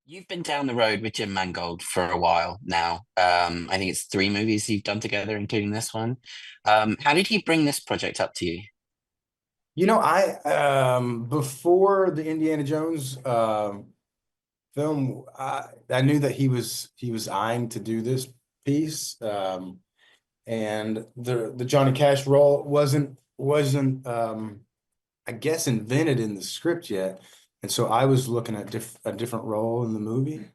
You've been down the road with Jim Mangold for a while now. I think it's three movies you've done together, including this one. How did he bring this project up to you? I before the Indiana Jones film, I knew that he was eyeing to do this piece, and the Johnny Cash role wasn't I guess invented in the script yet, and so I was looking at a different role in the movie,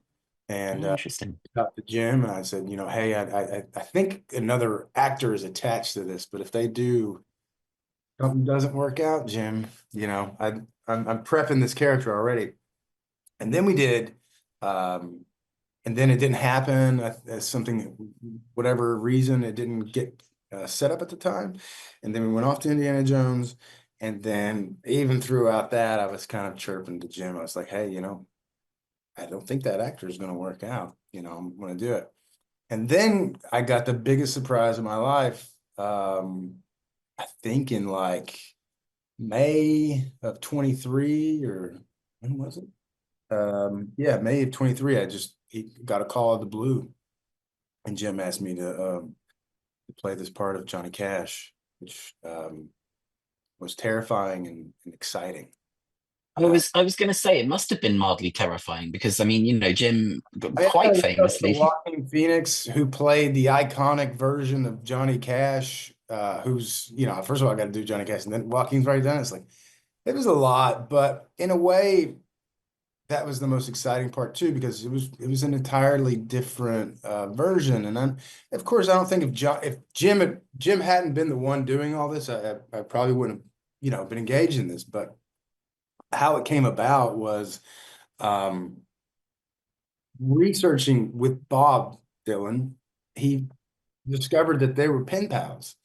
and Oh, interesting. got to Jim and I said, hey, I think another actor is attached to this, but if they do. Something doesn't work out, Jim. I'm prepping this character already. And then we did, um, and then it didn't happen. As something, whatever reason, it didn't get set up at the time. And then we went off to Indiana Jones. And then even throughout that, I was kind of chirping to Jim. I was like, hey, I don't think that actor is going to work out. I'm going to do it. And then I got the biggest surprise of my life. I think in like May of 23, or when was it? Yeah, May of 23. He got a call out of the blue, and Jim asked me to play this part of Johnny Cash, which was terrifying and exciting. I was I was going to say it must have been mildly terrifying because Jim I quite the famously. Walking Phoenix, who played the iconic version of Johnny Cash, who's, first of all, I got to do Johnny Cash, and then Joaquin's right done. It's like, it was a lot, but in a way, that was the most exciting part too, because it was an entirely different version. And then, of course, I don't think if Jim hadn't been the one doing all this, I probably wouldn't have, been engaged in this. But how it came about was um, researching with Bob Dylan. He discovered that they were pen pals,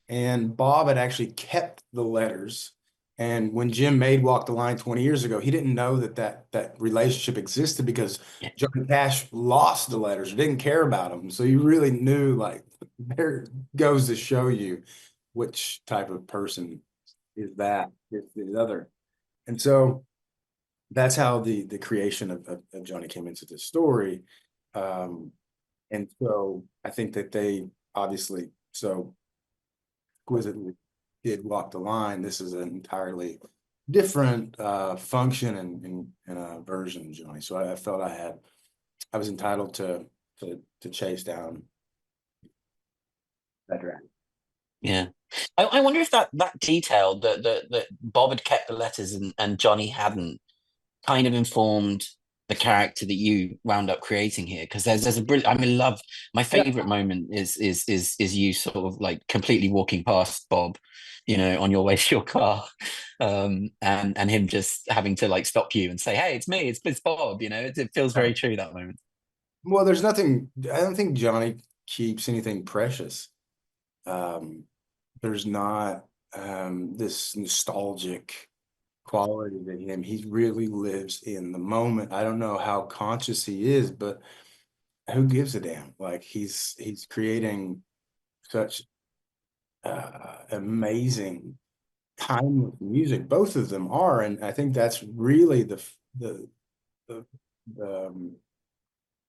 and Bob had actually kept the letters. And when Jim made Walk the Line 20 years ago, he didn't know that relationship existed because Johnny Cash lost the letters or didn't care about them. So you really knew, like, there goes to show you which type of person is the other. And so that's how the creation of Johnny came into the story. Um, and so I think that they obviously so exquisitely did Walk the Line. This is an entirely different function and version of Johnny. So I felt I was entitled to chase down that dragon. Yeah. I wonder if that detail that Bob had kept the letters and Johnny hadn't kind of informed the character that you wound up creating here, because there's a brilliant, I mean, love, my Yeah, favorite moment is you sort of like completely walking past Bob, on your way to your car, and him just having to like stop you and say, hey, it's me, it's Bob, it feels yeah. very true, that moment. Well, there's nothing. I don't think Johnny keeps anything precious. Um, there's not this nostalgic quality to him. He really lives in the moment. I don't know how conscious he is, but who gives a damn? Like, he's creating such amazing timeless music. Both of them are, and I think that's really the the, the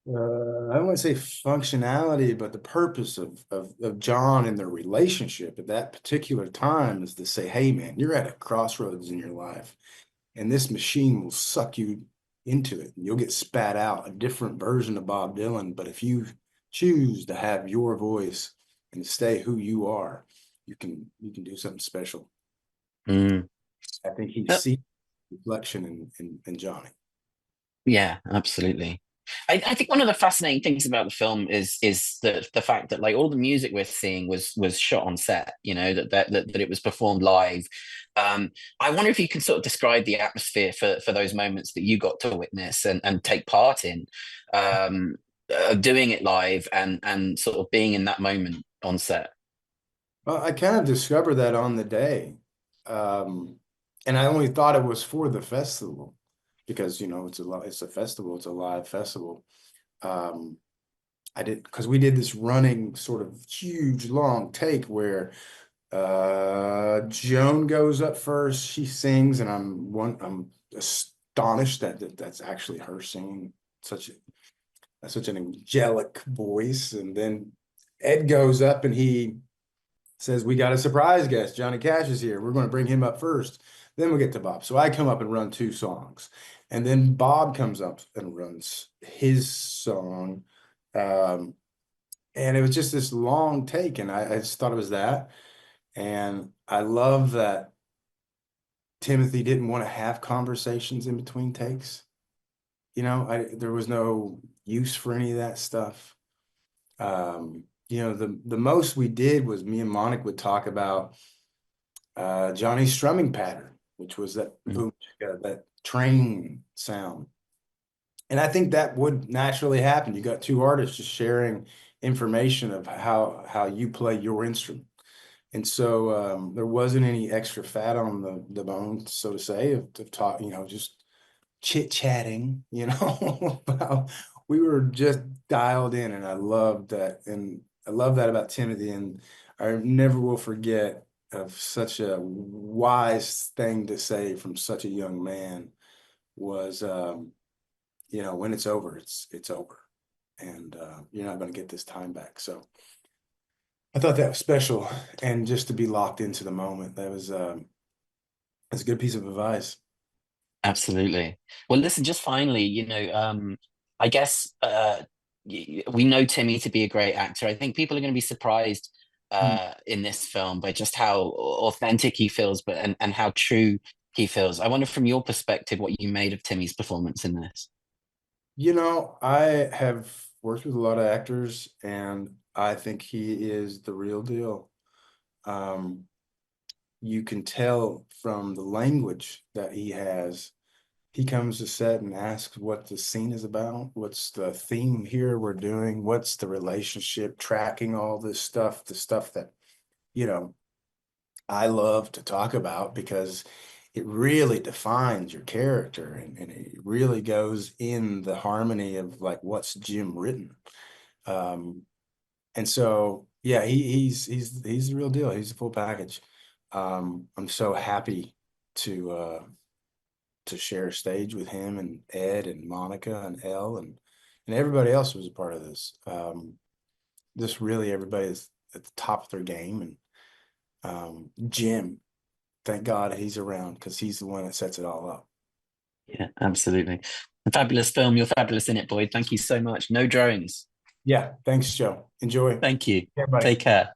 I don't want to say functionality, but the purpose of John and their relationship at that particular time is to say, hey man, you're at a crossroads in your life, and this machine will suck you into it. You'll get spat out a different version of Bob Dylan, but if you choose to have your voice and stay who you are, you can do something special. Mm. I think he Uh, sees reflection in Johnny. yeah, absolutely. I think one of the fascinating things about the film is the fact that like all the music we're seeing was shot on set, that it was performed live. Um, I wonder if you can sort of describe the atmosphere for those moments that you got to witness and take part in, um, doing it live and sort of being in that moment on set. Well, I kind of discovered that on the day. Um, and I only thought it was for the festival because, it's a festival, it's a live festival. Um, I did because we did this running sort of huge long take where Joan goes up first, she sings, and I'm astonished that that's actually her singing such an angelic voice. And then Ed goes up and he says, "We got a surprise guest. Johnny Cash is here. We're going to bring him up first. Then we get to Bob." So I come up and run two songs. And then Bob comes up and runs his song. Um, and it was just this long take. And I just thought it was that. And I love that Timothy didn't want to have conversations in between takes. There was no use for any of that stuff. The most we did was me and Monica would talk about Johnny's strumming pattern, which was that Mm. boom, that train sound. And I think that would naturally happen. You got two artists just sharing information of how you play your instrument. And so there wasn't any extra fat on the bone, so to say, of talk, just chit-chatting, about, we were just dialed in, and I loved that. And I love that about Timothy, and I never will forget of such a wise thing to say from such a young man was, when it's over, it's over. And you're not going to get this time back. So I thought that was special. And just to be locked into the moment, that's a good piece of advice. Absolutely. Well, listen, just finally, I guess we know Timmy to be a great actor. I think people are going to be surprised Mm. in this film by just how authentic he feels, and how true he feels. I wonder, from your perspective, what you made of Timmy's performance in this. I have worked with a lot of actors, and I think he is the real deal. Um, you can tell from the language that he has. He comes to set and asks what the scene is about. What's the theme here we're doing? What's the relationship, tracking all this stuff, the stuff that, you know, I love to talk about because it really defines your character, and it really goes in the harmony of like what's Jim written. Um, and so yeah, he's the real deal. He's the full package. I'm so happy to to share a stage with him and Ed and Monica and Elle and everybody else who was a part of this. Just really everybody's at the top of their game, and Jim, thank God he's around because he's the one that sets it all up. Yeah, absolutely. A fabulous film. You're fabulous in it, Boyd. Thank you so much. No drones. Yeah, thanks, Joe. Enjoy. Thank you. Everybody. Take care.